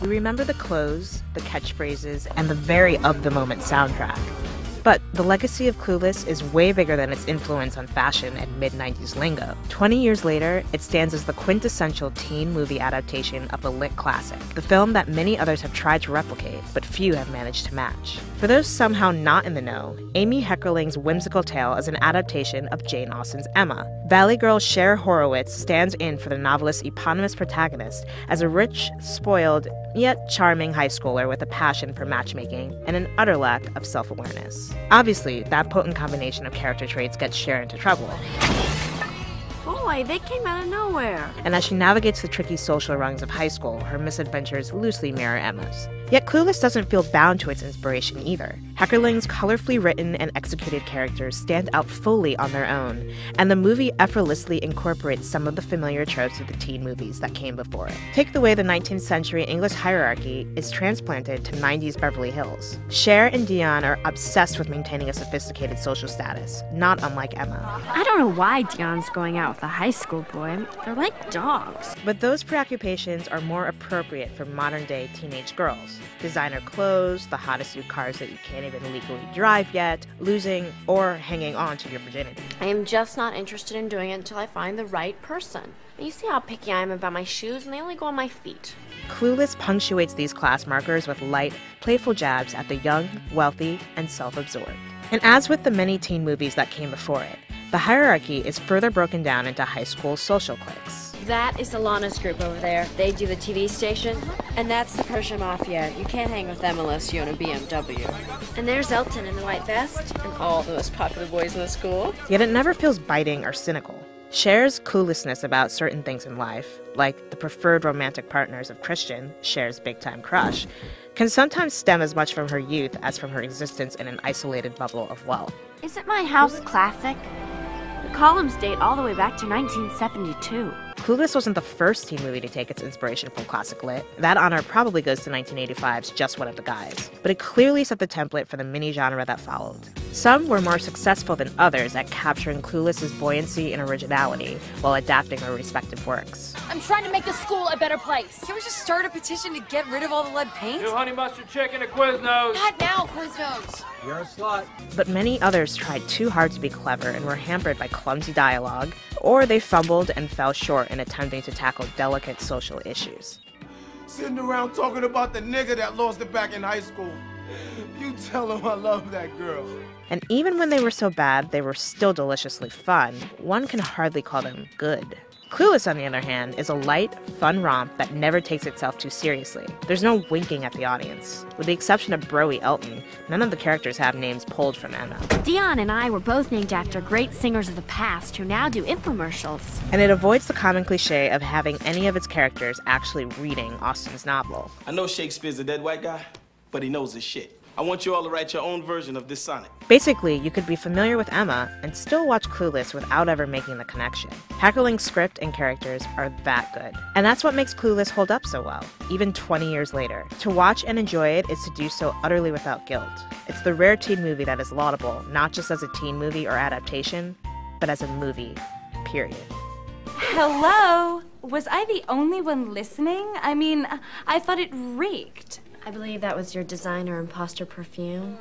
We remember the clothes, the catchphrases, and the very of-the-moment soundtrack. But the legacy of Clueless is way bigger than its influence on fashion and mid-90s lingo. 20 years later, it stands as the quintessential teen movie adaptation of the lit classic, the film that many others have tried to replicate, but few have managed to match. For those somehow not in the know, Amy Heckerling's whimsical tale is an adaptation of Jane Austen's Emma. Valley girl Cher Horowitz stands in for the novelist's eponymous protagonist as a rich, spoiled, yet charming high schooler with a passion for matchmaking and an utter lack of self-awareness. Obviously, that potent combination of character traits gets Cher into trouble. Boy, they came out of nowhere. And as she navigates the tricky social rungs of high school, her misadventures loosely mirror Emma's. Yet Clueless doesn't feel bound to its inspiration either. Heckerling's colorfully written and executed characters stand out fully on their own, and the movie effortlessly incorporates some of the familiar tropes of the teen movies that came before it. Take the way the 19th century English hierarchy is transplanted to 90s Beverly Hills. Cher and Dion are obsessed with maintaining a sophisticated social status, not unlike Emma. I don't know why Dion's going out with a high school boy. They're like dogs. But those preoccupations are more appropriate for modern-day teenage girls. Designer clothes, the hottest new cars that you can't even legally drive yet, losing or hanging on to your virginity. I am just not interested in doing it until I find the right person. You see how picky I am about my shoes, and they only go on my feet. Clueless punctuates these class markers with light, playful jabs at the young, wealthy, and self-absorbed. And as with the many teen movies that came before it, the hierarchy is further broken down into high school social cliques. That is Alana's group over there. They do the TV station. And that's the Persian Mafia. You can't hang with them unless you own a BMW. And there's Elton in the white vest, and all the most popular boys in the school. Yet it never feels biting or cynical. Cher's cluelessness about certain things in life, like the preferred romantic partners of Christian, Cher's big-time crush, can sometimes stem as much from her youth as from her existence in an isolated bubble of wealth. Isn't my house classic? The columns date all the way back to 1972. Clueless wasn't the first teen movie to take its inspiration from classic lit. That honor probably goes to 1985's Just One of the Guys. But it clearly set the template for the mini-genre that followed. Some were more successful than others at capturing Clueless's buoyancy and originality while adapting their respective works. I'm trying to make the school a better place. Can we just start a petition to get rid of all the lead paint? New honey mustard chicken and Quiznos. Not now, Quiznos. You're a slut. But many others tried too hard to be clever and were hampered by clumsy dialogue, or they fumbled and fell short in attempting to tackle delicate social issues. Sitting around talking about the nigga that lost it back in high school. You tell him I love that girl. And even when they were so bad, they were still deliciously fun. One can hardly call them good. Clueless, on the other hand, is a light, fun romp that never takes itself too seriously. There's no winking at the audience. With the exception of Broy Elton, none of the characters have names pulled from Emma. Dion and I were both named after great singers of the past who now do infomercials. And it avoids the common cliche of having any of its characters actually reading Austen's novel. I know Shakespeare's a dead white guy, but he knows his shit. I want you all to write your own version of this sonnet. Basically, you could be familiar with Emma and still watch Clueless without ever making the connection. Heckerling's script and characters are that good. And that's what makes Clueless hold up so well, even 20 years later. To watch and enjoy it is to do so utterly without guilt. It's the rare teen movie that is laudable, not just as a teen movie or adaptation, but as a movie, period. Hello? Was I the only one listening? I mean, I thought it reeked. I believe that was your designer imposter perfume.